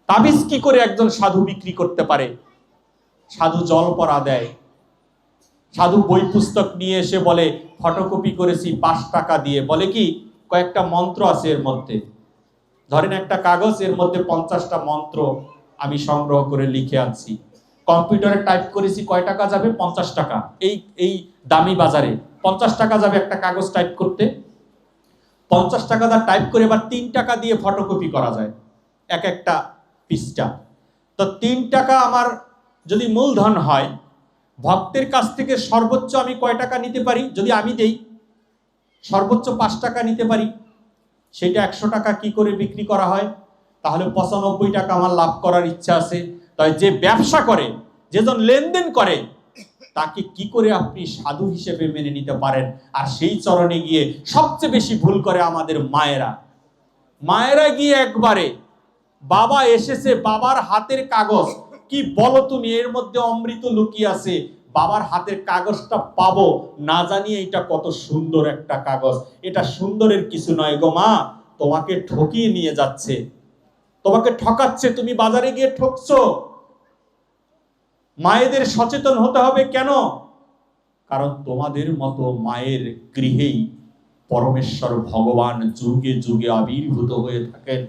তাবিজ কি করে একজন সাধু বিক্রি করতে পারে? সাধু জল পড়া দেয়, সাধু বই পুস্তক নিয়ে এসে বলে ফটোকপি করেছি 5 টাকা দিয়ে, বলে কি কয়েকটা মন্ত্র আছে এর মধ্যে, ধরেন একটা কাগজ, এর মধ্যে 50টা মন্ত্র আমি সংগ্রহ করে লিখে আনছি, কম্পিউটারে টাইপ করেছি, কয় টাকা যাবে? 50 টাকা। এই দামি বাজারে 50 টাকা যাবে একটা কাগজ টাইপ করতে। 50 টাকা দা টাইপ করে এবার 3 টাকা দিয়ে ফটোকপি করা যায় এক একটা পৃষ্ঠা। তো 3 টাকা আমার যদি মূলধন হয়, ভক্তের কাছ থেকে সর্বোচ্চ আমি কয় টাকা নিতে পারি? যদি আমি দেই সর্বোচ্চ 5 টাকা নিতে পারি, সেটা 100 টাকা কি করে বিক্রি করা হয়? তাহলে 95 টাকা আমার লাভ করার ইচ্ছা আছে। তাই যে ব্যবসা করে, যেজন লেনদেন করে, তাকে কি করে আপনি সাধু হিসেবে মেনে নিতে পারেন? আর সেই চরণে গিয়ে সবচেয়ে বেশি ভুল করে আমাদের মায়েরা। মায়েরা গিয়ে একবারে বাবা এসেছে, বাবার হাতের কাগজ, কি বলো তুমি, এর মধ্যে অমৃত লুকিয়ে আছে, বাবার হাতের কাগজটা পাবো না জানি এটা কত সুন্দর একটা কাগজ, এটা সুন্দরের কিছু নয় গো মা, তোমাকে ঠকিয়ে নিয়ে যাচ্ছে, তোমাকে ঠকাচ্ছে, তুমি বাজারে গিয়ে ঠকছো। মায়েদের সচেতন হতে হবে। কেন? কারণ তোমাদের মতো মায়ের গৃহেই পরমেশ্বর ভগবান যুগে যুগে আবির্ভূত হয়ে থাকেন।